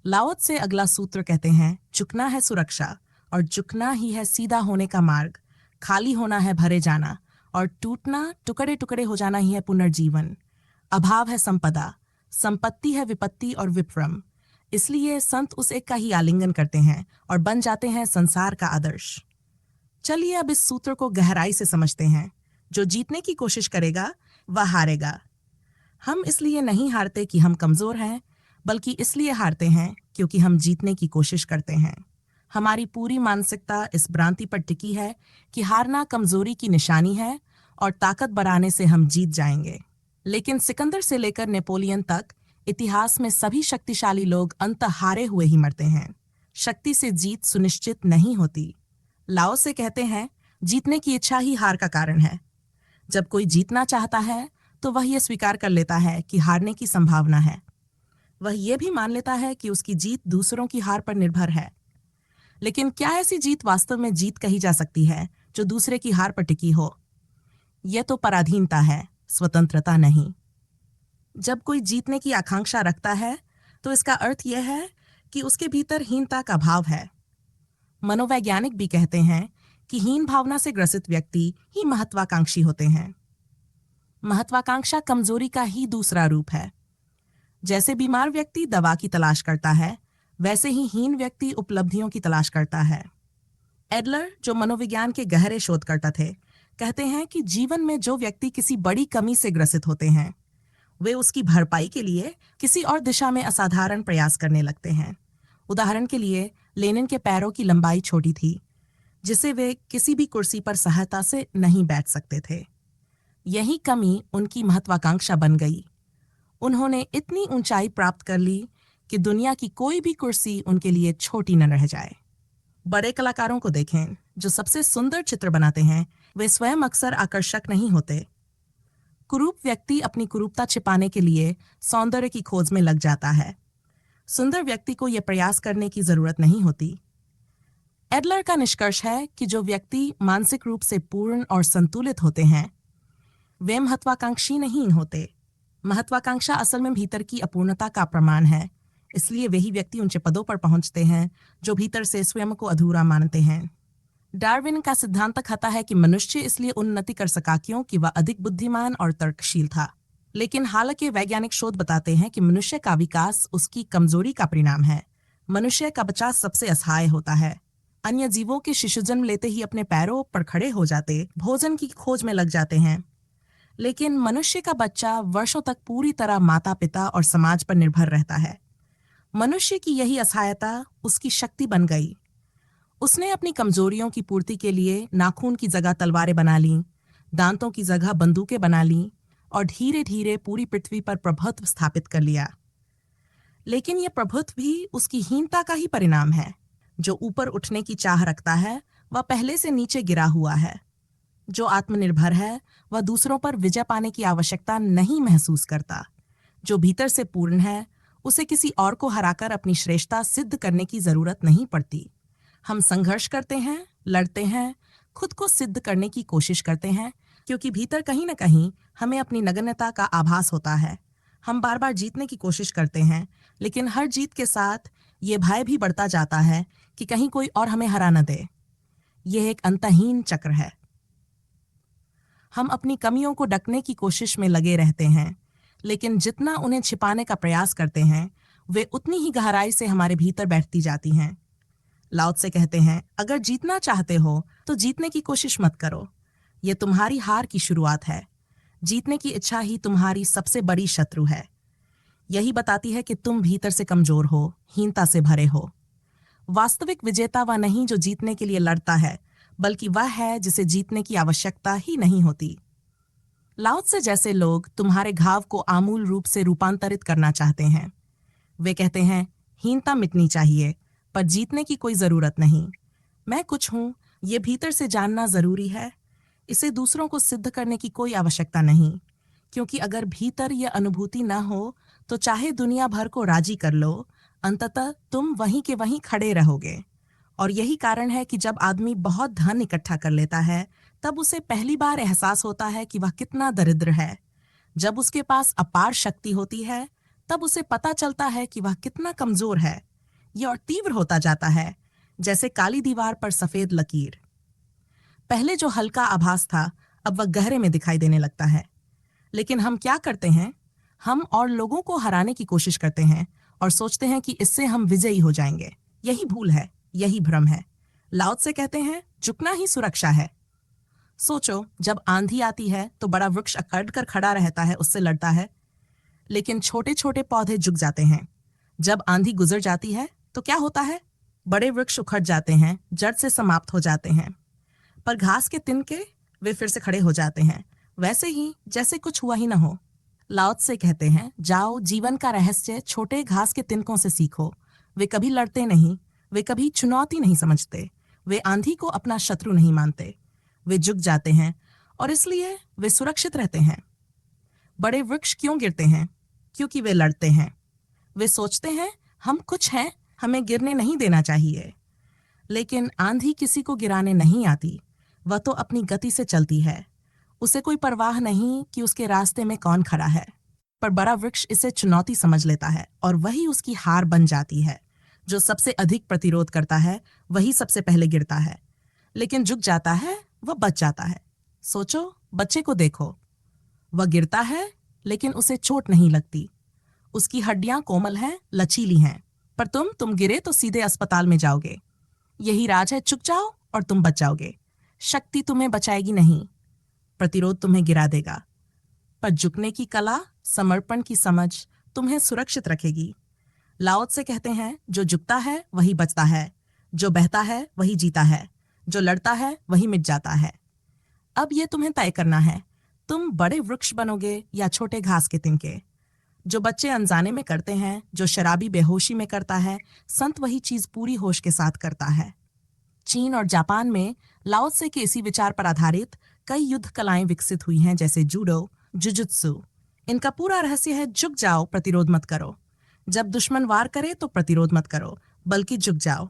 लाओ से अगला सूत्र कहते हैं, झुकना है सुरक्षा और झुकना ही है सीधा होने का मार्ग। खाली होना है भरे जाना और टूटना टुकड़े टुकड़े हो जाना ही है पुनर्जीवन। अभाव है संपदा, संपत्ति है विपत्ति और विप्रम। इसलिए संत उस एक का ही आलिंगन करते हैं और बन जाते हैं संसार का आदर्श। चलिए अब इस सूत्र को गहराई से समझते हैं। जो जीतने की कोशिश करेगा वह हारेगा। हम इसलिए नहीं हारते कि हम कमजोर हैं, बल्कि इसलिए हारते हैं क्योंकि हम जीतने की कोशिश करते हैं। हमारी पूरी मानसिकता इस भ्रांति पर टिकी है कि हारना कमजोरी की निशानी है और ताकत बढ़ाने से हम जीत जाएंगे। लेकिन सिकंदर से लेकर नेपोलियन तक इतिहास में सभी शक्तिशाली लोग अंततः हारे हुए ही मरते हैं। शक्ति से जीत सुनिश्चित नहीं होती। लाओ से कहते हैं, जीतने की इच्छा ही हार का कारण है। जब कोई जीतना चाहता है तो वह यह स्वीकार कर लेता है कि हारने की संभावना है। वह यह भी मान लेता है कि उसकी जीत दूसरों की हार पर निर्भर है। लेकिन क्या ऐसी जीत वास्तव में जीत कही जा सकती है जो दूसरे की हार पर टिकी हो? यह तो पराधीनता है, स्वतंत्रता नहीं। जब कोई जीतने की आकांक्षा रखता है तो इसका अर्थ यह है कि उसके भीतर हीनता का भाव है। मनोवैज्ञानिक भी कहते हैं कि हीन भावना से ग्रसित व्यक्ति ही महत्वाकांक्षी होते हैं। महत्वाकांक्षा कमजोरी का ही दूसरा रूप है। जैसे बीमार व्यक्ति दवा की तलाश करता है, वैसे ही हीन व्यक्ति उपलब्धियों की तलाश करता है। एडलर, जो मनोविज्ञान के गहरे शोधकर्ता थे, कहते हैं कि जीवन में जो व्यक्ति किसी बड़ी कमी से ग्रसित होते हैं, वे उसकी भरपाई के लिए किसी और दिशा में असाधारण प्रयास करने लगते हैं। उदाहरण के लिए, लेनिन के पैरों की लंबाई छोटी थी, जिसे वे किसी भी कुर्सी पर सहायता से नहीं बैठ सकते थे। यही कमी उनकी महत्वाकांक्षा बन गई। उन्होंने इतनी ऊंचाई प्राप्त कर ली कि दुनिया की कोई भी कुर्सी उनके लिए छोटी न रह जाए। बड़े कलाकारों को देखें, जो सबसे सुंदर चित्र बनाते हैं, वे स्वयं अक्सर आकर्षक नहीं होते। कुरूप व्यक्ति अपनी कुरूपता छिपाने के लिए सौंदर्य की खोज में लग जाता है। सुंदर व्यक्ति को यह प्रयास करने की जरूरत नहीं होती। एडलर का निष्कर्ष है कि जो व्यक्ति मानसिक रूप से पूर्ण और संतुलित होते हैं, वे महत्वाकांक्षी नहीं होते। महत्वाकांक्षा असल में भीतर की अपूर्णता का प्रमाण है। इसलिए वही व्यक्ति ऊंचे पदों पर पहुंचते हैं जो भीतर से स्वयं को अधूरा मानते हैं। डार्विन का सिद्धांत कहता है कि मनुष्य इसलिए उन्नति कर सका क्योंकि वह अधिक बुद्धिमान और तर्कशील था। लेकिन हालांकि वैज्ञानिक शोध बताते हैं कि मनुष्य का विकास उसकी कमजोरी का परिणाम है। मनुष्य का बच्चा सबसे असहाय होता है। अन्य जीवों के शिशु जन्म लेते ही अपने पैरों पर खड़े हो जाते, भोजन की खोज में लग जाते हैं। लेकिन मनुष्य का बच्चा वर्षों तक पूरी तरह माता पिता और समाज पर निर्भर रहता है। मनुष्य की यही असहायता उसकी शक्ति बन गई। उसने अपनी कमजोरियों की पूर्ति के लिए नाखून की जगह तलवारें बना लीं, दांतों की जगह बंदूकें बना लीं और धीरे धीरे पूरी पृथ्वी पर प्रभुत्व स्थापित कर लिया। लेकिन यह प्रभुत्व भी उसकी हीनता का ही परिणाम है। जो ऊपर उठने की चाह रखता है, वह पहले से नीचे गिरा हुआ है। जो आत्मनिर्भर है, वह दूसरों पर विजय पाने की आवश्यकता नहीं महसूस करता। जो भीतर से पूर्ण है, उसे किसी और को हराकर अपनी श्रेष्ठता सिद्ध करने की जरूरत नहीं पड़ती। हम संघर्ष करते हैं, लड़ते हैं, खुद को सिद्ध करने की कोशिश करते हैं, क्योंकि भीतर कहीं न कहीं हमें अपनी नगण्यता का आभास होता है। हम बार बार जीतने की कोशिश करते हैं, लेकिन हर जीत के साथ ये भय भी बढ़ता जाता है कि कहीं कोई और हमें हरा न दे। यह एक अंतहीन चक्र है। हम अपनी कमियों को ढकने की कोशिश में लगे रहते हैं, लेकिन जितना उन्हें छिपाने का प्रयास करते हैं, वे उतनी ही गहराई से हमारे भीतर बैठती जाती हैं। लाओ त्से कहते हैं, अगर जीतना चाहते हो तो जीतने की कोशिश मत करो। यह तुम्हारी हार की शुरुआत है। जीतने की इच्छा ही तुम्हारी सबसे बड़ी शत्रु है। यही बताती है कि तुम भीतर से कमजोर हो, हीनता से भरे हो। वास्तविक विजेता वह नहीं जो जीतने के लिए लड़ता है, बल्कि वह है जिसे जीतने की आवश्यकता ही नहीं होती। लाओ त्से जैसे लोग तुम्हारे घाव को आमूल रूप से रूपांतरित करना चाहते हैं। वे कहते हैं, हीनता मिटनी चाहिए, पर जीतने की कोई जरूरत नहीं। मैं कुछ हूं, ये भीतर से जानना जरूरी है। इसे दूसरों को सिद्ध करने की कोई आवश्यकता नहीं, क्योंकि अगर भीतर यह अनुभूति न हो तो चाहे दुनिया भर को राजी कर लो, अंततः तुम वहीं के वहीं खड़े रहोगे। और यही कारण है कि जब आदमी बहुत धन इकट्ठा कर लेता है, तब उसे पहली बार एहसास होता है कि वह कितना दरिद्र है। जब उसके पास अपार शक्ति होती है, तब उसे पता चलता है कि वह कितना कमजोर है। ये और तीव्र होता जाता है, जैसे काली दीवार पर सफेद लकीर। पहले जो हल्का आभास था, अब वह गहरे में दिखाई देने लगता है। लेकिन हम क्या करते हैं? हम और लोगों को हराने की कोशिश करते हैं और सोचते हैं कि इससे हम विजयी हो जाएंगे। यही भूल है, यही भ्रम है। लाओ त्से कहते हैं, झुकना ही सुरक्षा है। सोचो, जब आंधी आती है तो बड़ा वृक्ष अकड़ कर खड़ा रहता है, उससे लड़ता है। लेकिन छोटे छोटे पौधे झुक जाते हैं। जब आंधी गुजर जाती है तो क्या होता है? बड़े वृक्ष उखड़ जाते हैं, जड़ से समाप्त हो जाते हैं। पर घास के तिनके, वे फिर से खड़े हो जाते हैं, वैसे ही जैसे कुछ हुआ ही न हो। लाओ त्से कहते हैं, जाओ, जीवन का रहस्य छोटे घास के तिनकों से सीखो। वे कभी लड़ते नहीं, वे कभी चुनौती नहीं समझते, वे आंधी को अपना शत्रु नहीं मानते। वे झुक जाते हैं और इसलिए वे सुरक्षित रहते हैं। बड़े वृक्ष क्यों गिरते हैं? क्योंकि वे लड़ते हैं। वे सोचते हैं, हम कुछ हैं, हमें गिरने नहीं देना चाहिए। लेकिन आंधी किसी को गिराने नहीं आती, वह तो अपनी गति से चलती है। उसे कोई परवाह नहीं कि उसके रास्ते में कौन खड़ा है। पर बड़ा वृक्ष इसे चुनौती समझ लेता है और वही उसकी हार बन जाती है। जो सबसे अधिक प्रतिरोध करता है, वही सबसे पहले गिरता है। लेकिन झुक जाता है, वह बच जाता है। सोचो, बच्चे को देखो, वह गिरता है लेकिन उसे चोट नहीं लगती। उसकी हड्डियां कोमल हैं, लचीली हैं। पर तुम गिरे तो सीधे अस्पताल में जाओगे। यही राज है, चुक जाओ और तुम बच जाओगे। शक्ति तुम्हें बचाएगी नहीं, प्रतिरोध तुम्हें गिरा देगा। पर झुकने की कला, समर्पण की समझ तुम्हें सुरक्षित रखेगी। लाओ त्से कहते हैं, जो झुकता है वही बचता है, जो बहता है वही जीता है, जो लड़ता है वही मिट जाता है। अब यह तुम्हें तय करना है, तुम बड़े वृक्ष बनोगे या छोटे घास के तिनके। जो बच्चे अनजाने में करते हैं, जो शराबी बेहोशी में करता है, संत वही चीज पूरी होश के साथ करता है। चीन और जापान में लाओ त्से के इसी विचार पर आधारित कई युद्ध कलाएं विकसित हुई हैं, जैसे जूडो, जुजुत्सु। इनका पूरा रहस्य है, झुक जाओ, प्रतिरोध मत करो। जब दुश्मन वार करे तो प्रतिरोध मत करो, बल्कि झुक जाओ।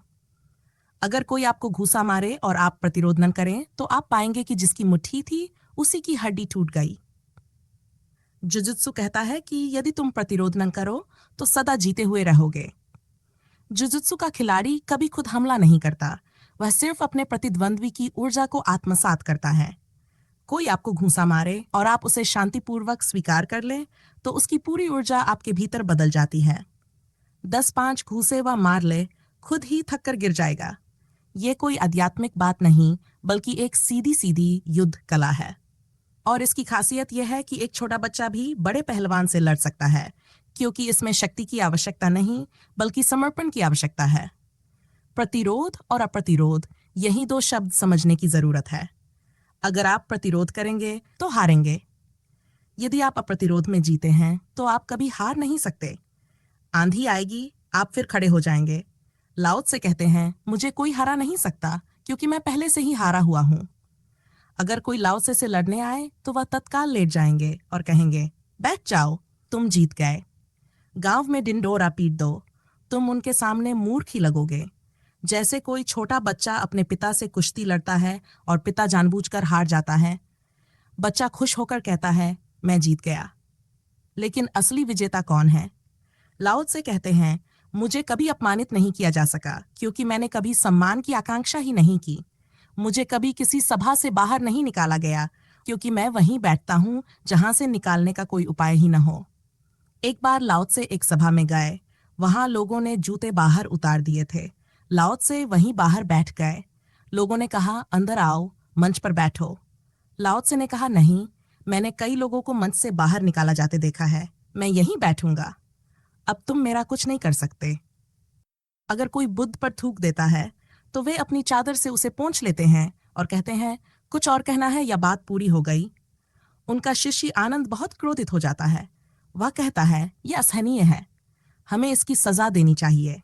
अगर कोई आपको घूसा मारे और आप प्रतिरोध न करें, तो आप पाएंगे कि जिसकी मुट्ठी थी, उसी की हड्डी टूट गई। जुजुत्सु कहता है कि यदि तुम प्रतिरोध न करो तो सदा जीते हुए रहोगे। जुजुत्सु का खिलाड़ी कभी खुद हमला नहीं करता, वह सिर्फ अपने प्रतिद्वंद्वी की ऊर्जा को आत्मसात करता है। कोई आपको घूंसा मारे और आप उसे शांतिपूर्वक स्वीकार कर लें, तो उसकी पूरी ऊर्जा आपके भीतर बदल जाती है। 10-5 घूंसे वह मार ले, खुद ही थक कर गिर जाएगा। ये कोई आध्यात्मिक बात नहीं, बल्कि एक सीधी सीधी युद्ध कला है। और इसकी खासियत यह है कि एक छोटा बच्चा भी बड़े पहलवान से लड़ सकता है, क्योंकि इसमें शक्ति की आवश्यकता नहीं, बल्कि समर्पण की आवश्यकता है। प्रतिरोध और अप्रतिरोध, यही 2 शब्द समझने की जरूरत है। अगर आप प्रतिरोध करेंगे तो हारेंगे। यदि आप अप्रतिरोध में जीते हैं तो आप कभी हार नहीं सकते। आंधी आएगी, आप फिर खड़े हो जाएंगे। लाओ त्से कहते हैं, मुझे कोई हरा नहीं सकता, क्योंकि मैं पहले से ही हारा हुआ हूं। अगर कोई लाओ त्से से लड़ने आए तो वह तत्काल लेट जाएंगे और कहेंगे, बैठ जाओ, तुम जीत गए। गांव में डिंडोरा पीट दो, तुम उनके सामने मूर्ख ही लगोगे। जैसे कोई छोटा बच्चा अपने पिता से कुश्ती लड़ता है और पिता जानबूझकर हार जाता है। बच्चा खुश होकर कहता है, मैं जीत गया। लेकिन असली विजेता कौन है? लाओ त्से कहते हैं, मुझे कभी अपमानित नहीं किया जा सका, क्योंकि मैंने कभी सम्मान की आकांक्षा ही नहीं की। मुझे कभी किसी सभा से बाहर नहीं निकाला गया, क्योंकि मैं वहीं बैठता हूं जहां से निकालने का कोई उपाय ही न हो। एक बार लाओ त्से एक सभा में गए, वहां लोगों ने जूते बाहर उतार दिए थे। लाओ त्से वहीं बाहर बैठ गए। लोगों ने कहा, अंदर आओ, मंच पर बैठो। लाओ त्से ने कहा, नहीं, मैंने कई लोगों को मंच से बाहर निकाला जाते देखा है, मैं यहीं बैठूंगा। अब तुम मेरा कुछ नहीं कर सकते। अगर कोई बुद्ध पर थूक देता है तो वे अपनी चादर से उसे पोंछ लेते हैं और कहते हैं, कुछ और कहना है या बात पूरी हो गई। उनका शिष्य आनंद बहुत क्रोधित हो जाता है। वह कहता है, यह असहनीय है, हमें इसकी सजा देनी चाहिए।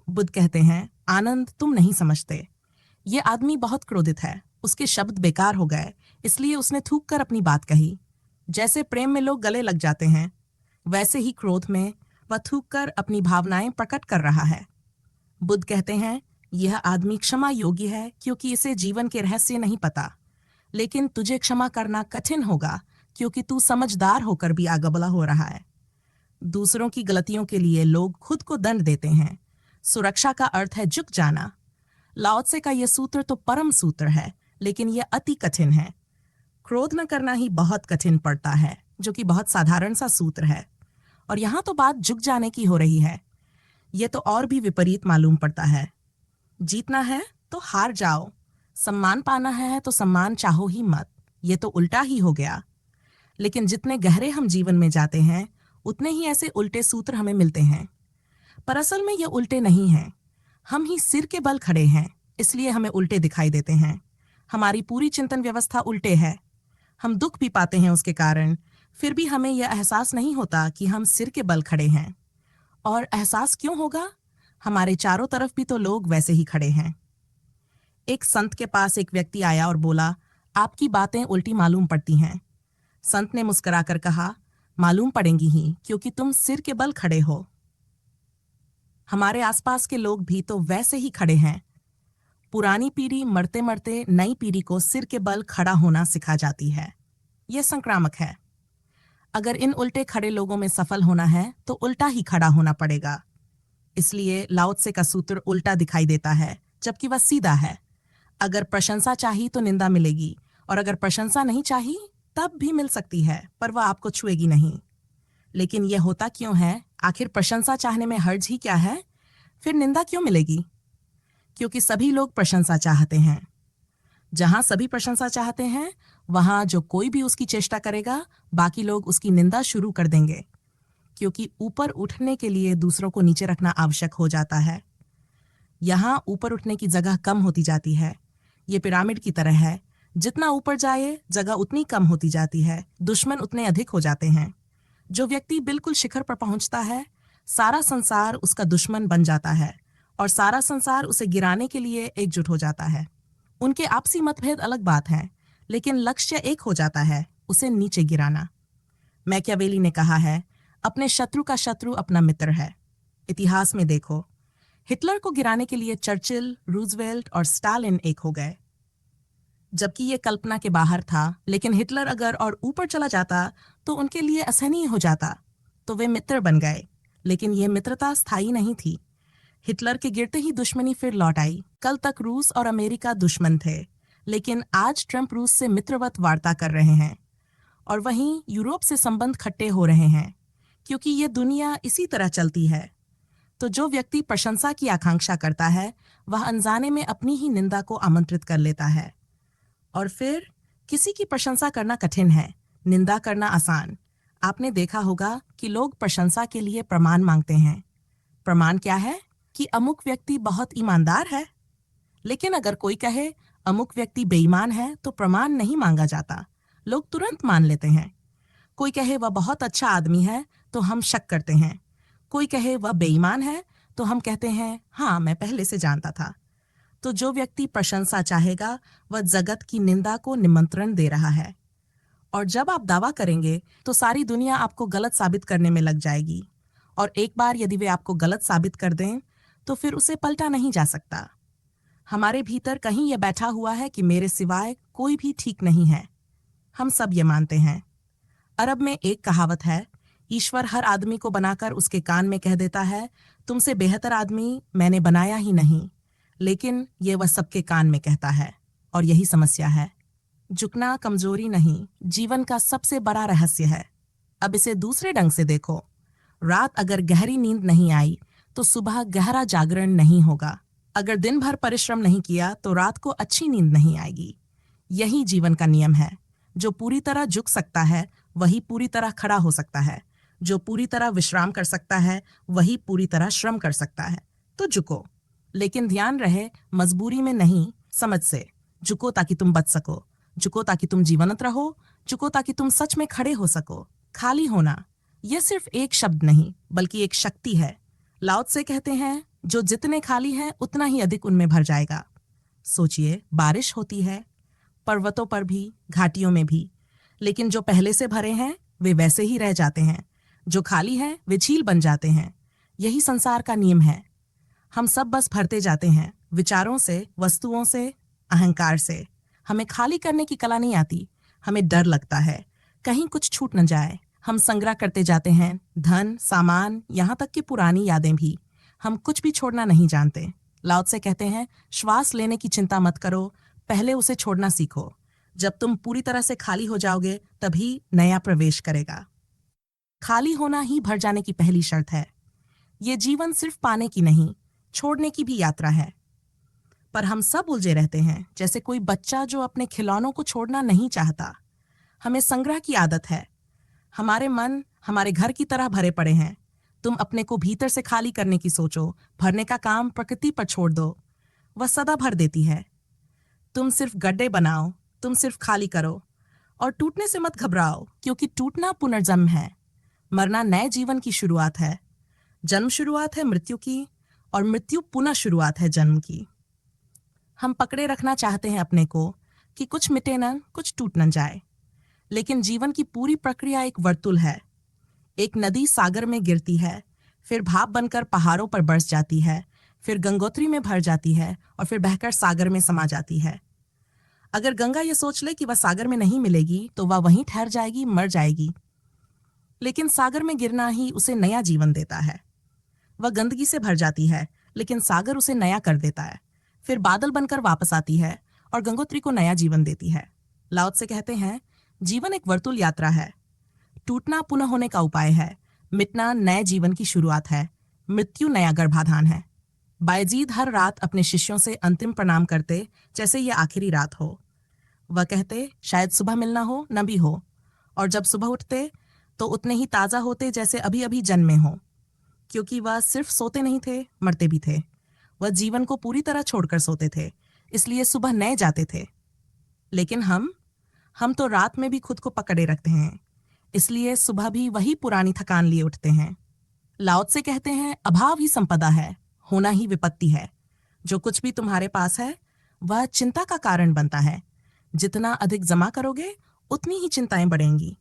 बुद्ध कहते हैं, आनंद, तुम नहीं समझते, ये आदमी बहुत क्रोधित है, उसके शब्द बेकार हो गए, इसलिए उसने थूक कर अपनी बात कही। जैसे प्रेम में लोग गले लग जाते हैं, वैसे ही क्रोध में वह थूक कर अपनी भावनाएं प्रकट कर रहा है। बुद्ध कहते हैं, यह आदमी क्षमा योग्य है, क्योंकि इसे जीवन के रहस्य नहीं पता। लेकिन तुझे क्षमा करना कठिन होगा, क्योंकि तू समझदार होकर भी आगबला हो रहा है। दूसरों की गलतियों के लिए लोग खुद को दंड देते हैं, सुरक्षा का अर्थ है झुक जाना। लाओ त्से का यह सूत्र तो परम सूत्र है, लेकिन यह अति कठिन है। क्रोध न करना ही बहुत कठिन पड़ता है, जो कि बहुत साधारण सा सूत्र है। और यहाँ तो बात झुक जाने की हो रही है। यह तो और भी विपरीत मालूम पड़ता है। जीतना है तो हार जाओ, सम्मान पाना है तो सम्मान चाहो ही मत। ये तो उल्टा ही हो गया। लेकिन जितने गहरे हम जीवन में जाते हैं, उतने ही ऐसे उल्टे सूत्र हमें मिलते हैं। पर असल में ये उल्टे नहीं हैं। हम ही सिर के बल खड़े हैं, इसलिए हमें उल्टे दिखाई देते हैं। हमारी पूरी चिंतन व्यवस्था उल्टे है। हम दुख भी पाते हैं उसके कारण, फिर भी हमें यह एहसास नहीं होता कि हम सिर के बल खड़े हैं। और एहसास क्यों होगा? हमारे चारों तरफ भी तो लोग वैसे ही खड़े हैं। एक संत के पास एक व्यक्ति आया और बोला, आपकी बातें उल्टी मालूम पड़ती हैं। संत ने मुस्कुराकर कहा, मालूम पड़ेंगी ही, क्योंकि तुम सिर के बल खड़े हो। हमारे आसपास के लोग भी तो वैसे ही खड़े हैं। पुरानी पीढ़ी मरते मरते नई पीढ़ी को सिर के बल खड़ा होना सिखा जाती है। यह संक्रामक है। अगर इन उल्टे खड़े लोगों में सफल होना है तो उल्टा ही खड़ा होना पड़ेगा। इसलिए लाओ त्से का सूत्र उल्टा दिखाई देता है, जबकि वह सीधा है। अगर प्रशंसा चाहिए तो निंदा मिलेगी, और अगर प्रशंसा नहीं चाहिए तब भी मिल सकती है, पर वह आपको छुएगी नहीं। लेकिन यह होता क्यों है? आखिर प्रशंसा चाहने में हर्ज ही क्या है? फिर निंदा क्यों मिलेगी? क्योंकि सभी लोग प्रशंसा चाहते हैं। जहां सभी प्रशंसा चाहते हैं, वहां जो कोई भी उसकी चेष्टा करेगा, बाकी लोग उसकी निंदा शुरू कर देंगे। क्योंकि ऊपर उठने के लिए दूसरों को नीचे रखना आवश्यक हो जाता है। यहां ऊपर उठने की जगह कम होती जाती है। ये पिरामिड की तरह है। जितना ऊपर जाए, जगह उतनी कम होती जाती है, दुश्मन उतने अधिक हो जाते हैं। जो व्यक्ति बिल्कुल शिखर पर पहुंचता है, सारा संसार उसका दुश्मन बन जाता है, और सारा संसार उसे गिराने के लिए एकजुट हो जाता है। उनके आपसी मतभेद अलग बात है, लेकिन लक्ष्य एक हो जाता है, उसे नीचे गिराना। मैकियावेली ने कहा है, अपने शत्रु का शत्रु अपना मित्र है। इतिहास में देखो, हिटलर को गिराने के लिए चर्चिल, रूजवेल्ट और स्टालिन एक हो गए। जबकि ये कल्पना के बाहर था, लेकिन हिटलर अगर और ऊपर चला जाता तो उनके लिए असहनीय हो जाता, तो वे मित्र बन गए। लेकिन यह मित्रता स्थायी नहीं थी। हिटलर के गिरते ही दुश्मनी फिर लौट आई। कल तक रूस और अमेरिका दुश्मन थे, लेकिन आज ट्रंप रूस से मित्रवत वार्ता कर रहे हैं, और वहीं यूरोप से संबंध खट्टे हो रहे हैं, क्योंकि ये दुनिया इसी तरह चलती है। तो जो व्यक्ति प्रशंसा की आकांक्षा करता है, वह अनजाने में अपनी ही निंदा को आमंत्रित कर लेता है। और फिर किसी की प्रशंसा करना कठिन है, निंदा करना आसान। आपने देखा होगा कि लोग प्रशंसा के लिए प्रमाण मांगते हैं। प्रमाण क्या है? कि अमुक व्यक्ति बहुत ईमानदार है। लेकिन अगर कोई कहे अमुक व्यक्ति बेईमान है, तो प्रमाण नहीं मांगा जाता, लोग तुरंत मान लेते हैं। कोई कहे वह बहुत अच्छा आदमी है, तो हम शक करते हैं। कोई कहे वह बेईमान है, तो हम कहते हैं हाँ, मैं पहले से जानता था। तो जो व्यक्ति प्रशंसा चाहेगा, वह जगत की निंदा को निमंत्रण दे रहा है। और जब आप दावा करेंगे, तो सारी दुनिया आपको गलत साबित करने में लग जाएगी। और एक बार यदि वे आपको गलत साबित कर दें, तो फिर उसे पलटा नहीं जा सकता। हमारे भीतर कहीं यह बैठा हुआ है कि मेरे सिवाय कोई भी ठीक नहीं है। हम सब ये मानते हैं। अरब में एक कहावत है, ईश्वर हर आदमी को बनाकर उसके कान में कह देता है, तुमसे बेहतर आदमी मैंने बनाया ही नहीं। लेकिन ये वह सबके कान में कहता है, और यही समस्या है। झुकना कमजोरी नहीं, जीवन का सबसे बड़ा रहस्य है। अब इसे दूसरे ढंग से देखो। रात अगर गहरी नींद नहीं आई, तो सुबह गहरा जागरण नहीं होगा। अगर दिन भर परिश्रम नहीं किया, तो रात को अच्छी नींद नहीं आएगी। यही जीवन का नियम है। जो पूरी तरह झुक सकता है, वही पूरी तरह खड़ा हो सकता है। जो पूरी तरह विश्राम कर सकता है, वही पूरी तरह श्रम कर सकता है। तो झुको, लेकिन ध्यान रहे, मजबूरी में नहीं, समझ से। झुको ताकि तुम बच सको, झुको ताकि तुम जीवंत रहो, झुको ताकि तुम सच में खड़े हो सको। खाली होना, यह सिर्फ एक शब्द नहीं, बल्कि एक शक्ति है। लाओ त्से कहते हैं, जो जितने खाली हैं, उतना ही अधिक उनमें भर जाएगा। सोचिए, बारिश होती है, पर्वतों पर भी, घाटियों में भी, लेकिन जो पहले से भरे हैं, वे वैसे ही रह जाते हैं। जो खाली हैं, वे झील बन जाते हैं। यही संसार का नियम है। हम सब बस भरते जाते हैं, विचारों से, वस्तुओं से, अहंकार से। हमें खाली करने की कला नहीं आती। हमें डर लगता है कहीं कुछ छूट न जाए। हम संग्रह करते जाते हैं, धन, सामान, यहाँ तक कि पुरानी यादें भी। हम कुछ भी छोड़ना नहीं जानते। लाओ त्से कहते हैं, श्वास लेने की चिंता मत करो, पहले उसे छोड़ना सीखो। जब तुम पूरी तरह से खाली हो जाओगे तभी नया प्रवेश करेगा। खाली होना ही भर जाने की पहली शर्त है। ये जीवन सिर्फ पाने की नहीं, छोड़ने की भी यात्रा है। पर हम सब उलझे रहते हैं, जैसे कोई बच्चा जो अपने खिलौनों को छोड़ना नहीं चाहता। हमें संग्रह की आदत है। हमारे मन हमारे घर की तरह भरे पड़े हैं। तुम अपने को भीतर से खाली करने की सोचो, भरने का काम प्रकृति पर छोड़ दो, वह सदा भर देती है। तुम सिर्फ गड्ढे बनाओ, तुम सिर्फ खाली करो। और टूटने से मत घबराओ, क्योंकि टूटना पुनर्जन्म है। मरना नए जीवन की शुरुआत है। जन्म शुरुआत है मृत्यु की, और मृत्यु पुनः शुरुआत है जन्म की। हम पकड़े रखना चाहते हैं अपने को कि कुछ मिटे न, कुछ टूट न जाए। लेकिन जीवन की पूरी प्रक्रिया एक वर्तुल है। एक नदी सागर में गिरती है, फिर भाप बनकर पहाड़ों पर बरस जाती है, फिर गंगोत्री में भर जाती है और फिर बहकर सागर में समा जाती है। अगर गंगा ये सोच ले कि वह सागर में नहीं मिलेगी तो वह वहीं ठहर जाएगी, मर जाएगी। लेकिन सागर में गिरना ही उसे नया जीवन देता है। वह गंदगी से भर जाती है, लेकिन सागर उसे नया कर देता है। फिर बादल बनकर वापस आती है और गंगोत्री को नया जीवन देती है। लाओ त्से कहते हैं, जीवन एक वर्तुल यात्रा है। टूटना पुनः होने का उपाय है, मिटना नए जीवन की शुरुआत है, मृत्यु नया गर्भाधान है। बायजीद हर रात अपने शिष्यों से अंतिम प्रणाम करते, जैसे ये आखिरी रात हो। वह कहते, शायद सुबह मिलना हो न भी हो, और जब सुबह उठते तो उतने ही ताज़ा होते जैसे अभी अभी जन्मे हो, क्योंकि वह सिर्फ सोते नहीं थे, मरते भी थे। वह जीवन को पूरी तरह छोड़कर सोते थे, इसलिए सुबह नए जाते थे। लेकिन हम तो रात में भी खुद को पकड़े रखते हैं, इसलिए सुबह भी वही पुरानी थकान लिए उठते हैं। लाओ त्से कहते हैं, अभाव ही संपदा है, होना ही विपत्ति है। जो कुछ भी तुम्हारे पास है वह चिंता का कारण बनता है। जितना अधिक जमा करोगे उतनी ही चिंताएं बढ़ेंगी।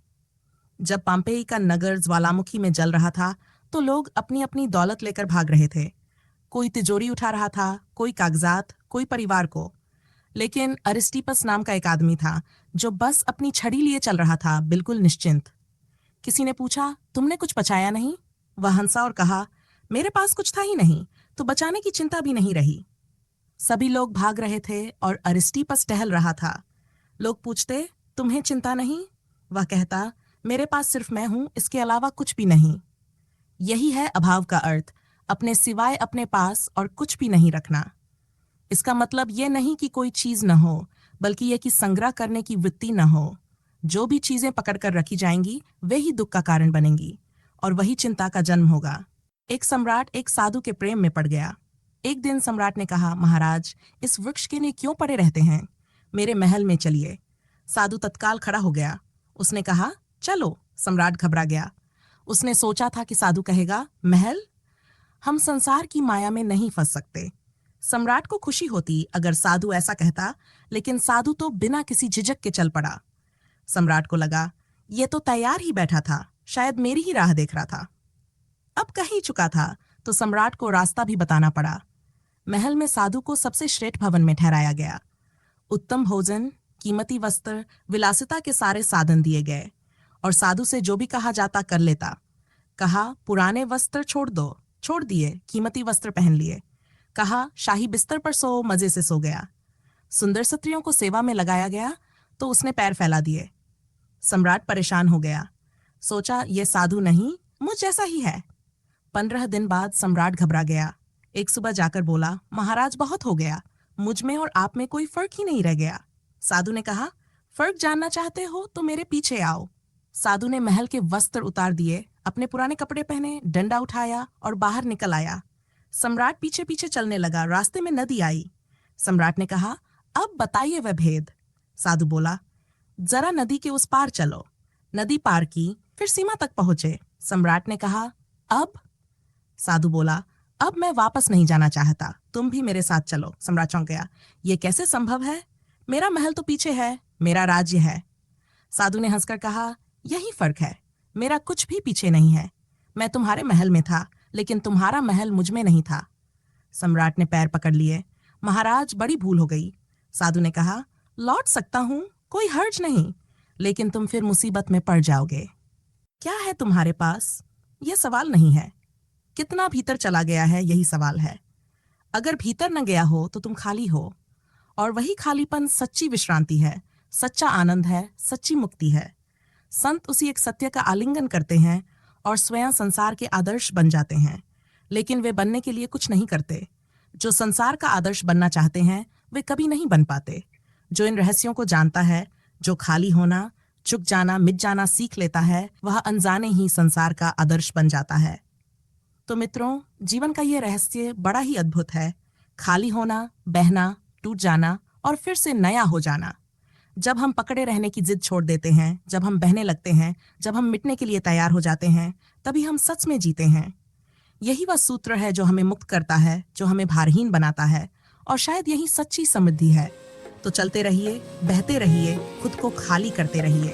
जब पोम्पेई का नगर ज्वालामुखी में जल रहा था तो लोग अपनी अपनी दौलत लेकर भाग रहे थे। कोई तिजोरी उठा रहा था, कोई कागजात, कोई परिवार को। लेकिन अरिस्टिपस नाम का एक आदमी था जो बस अपनी छड़ी लिए चल रहा था, बिल्कुल निश्चिंत। किसी ने पूछा, तुमने कुछ बचाया नहीं? वह हंसा और कहा, मेरे पास कुछ था ही नहीं, तो बचाने की चिंता भी नहीं रही। सभी लोग भाग रहे थे और अरिस्टिपस टहल रहा था। लोग पूछते, तुम्हें चिंता नहीं? वह कहता, मेरे पास सिर्फ मैं हूं, इसके अलावा कुछ भी नहीं। यही है अभाव का अर्थ, अपने सिवाय अपने पास और कुछ भी नहीं रखना। इसका मतलब यह नहीं कि कोई चीज न हो, बल्कि यह कि संग्रह करने की वृत्ति न हो। जो भी चीजें पकड़कर रखी जाएंगी वे ही दुख का कारण बनेंगी और वही चिंता का जन्म होगा। एक सम्राट एक साधु के प्रेम में पड़ गया। एक दिन सम्राट ने कहा, महाराज, इस वृक्ष के लिए क्यों पड़े रहते हैं? मेरे महल में चलिए। साधु तत्काल खड़ा हो गया। उसने कहा, चलो। सम्राट घबरा गया। उसने सोचा था कि साधु कहेगा, महल? हम संसार की माया में नहीं फंस सकते। सम्राट को खुशी होती अगर साधु ऐसा कहता, लेकिन साधु तो बिना किसी झिझक के चल पड़ा। सम्राट को लगा, ये तो तैयार ही बैठा था, शायद मेरी ही राह देख रहा था। अब कह ही चुका था तो सम्राट को रास्ता भी बताना पड़ा। महल में साधु को सबसे श्रेष्ठ भवन में ठहराया गया। उत्तम भोजन, कीमती वस्त्र, विलासिता के सारे साधन दिए गए और साधु से जो भी कहा जाता कर लेता। कहा, पुराने वस्त्र छोड़ दो, छोड़ दिए, कीमती वस्त्र पहन लिए। कहा, शाही बिस्तर पर सो, मजे से सो गया। सुंदर स्त्रियों को सेवा में लगाया गया तो उसने पैर फैला दिए। सम्राट परेशान हो गया। सोचा, ये साधु नहीं, मुझ जैसा ही है। 15 दिन बाद सम्राट घबरा गया। एक सुबह जाकर बोला, महाराज, बहुत हो गया, मुझ में और आप में कोई फर्क ही नहीं रह गया। साधु ने कहा, फर्क जानना चाहते हो तो मेरे पीछे आओ। साधु ने महल के वस्त्र उतार दिए, अपने पुराने कपड़े पहने, डंडा उठाया और बाहर निकल आया। सम्राट पीछे पीछे चलने लगा। रास्ते में नदी आई। सम्राट ने कहा, अब बताइए वह भेद। साधु बोला, जरा नदी के उस पार चलो। नदी पार की, फिर सीमा तक पहुंचे। सम्राट ने कहा, अब? साधु बोला, अब मैं वापस नहीं जाना चाहता, तुम भी मेरे साथ चलो। सम्राट चौंक गया, ये कैसे संभव है? मेरा महल तो पीछे है, मेरा राज्य है। साधु ने हंसकर कहा, यही फर्क है, मेरा कुछ भी पीछे नहीं है। मैं तुम्हारे महल में था, लेकिन तुम्हारा महल मुझ में नहीं था। सम्राट ने पैर पकड़ लिए। महाराज, बड़ी भूल हो गई। साधु ने कहा, लौट सकता हूं, कोई हर्ज नहीं, लेकिन तुम फिर मुसीबत में पड़ जाओगे। क्या है तुम्हारे पास? यह सवाल नहीं है। कितना भीतर चला गया है, यही सवाल है। अगर भीतर न गया हो तो तुम खाली हो, और वही खालीपन सच्ची विश्रांति है, सच्चा आनंद है, सच्ची मुक्ति है। संत उसी एक सत्य का आलिंगन करते हैं और स्वयं संसार के आदर्श बन जाते हैं, लेकिन वे बनने के लिए कुछ नहीं करते। जो संसार का आदर्श बनना चाहते हैं वे कभी नहीं बन पाते। जो इन रहस्यों को जानता है, जो खाली होना, चुक जाना, मिट जाना सीख लेता है, वह अनजाने ही संसार का आदर्श बन जाता है। तो मित्रों, जीवन का ये रहस्य बड़ा ही अद्भुत है। खाली होना, बहना, टूट जाना और फिर से नया हो जाना। जब हम पकड़े रहने की जिद छोड़ देते हैं, जब हम बहने लगते हैं, जब हम मिटने के लिए तैयार हो जाते हैं, तभी हम सच में जीते हैं। यही वह सूत्र है जो हमें मुक्त करता है, जो हमें भारहीन बनाता है, और शायद यही सच्ची समृद्धि है। तो चलते रहिए, बहते रहिए, खुद को खाली करते रहिए,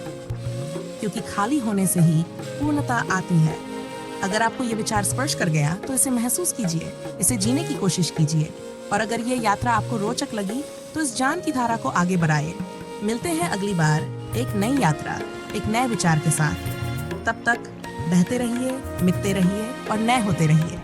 क्योंकि खाली होने से ही पूर्णता आती है। अगर आपको ये विचार स्पर्श कर गया तो इसे महसूस कीजिए, इसे जीने की कोशिश कीजिए, और अगर ये यात्रा आपको रोचक लगी तो इस ज्ञान की धारा को आगे बढ़ाइए। मिलते हैं अगली बार एक नई यात्रा, एक नए विचार के साथ। तब तक बहते रहिए, मिटते रहिए और नए होते रहिए।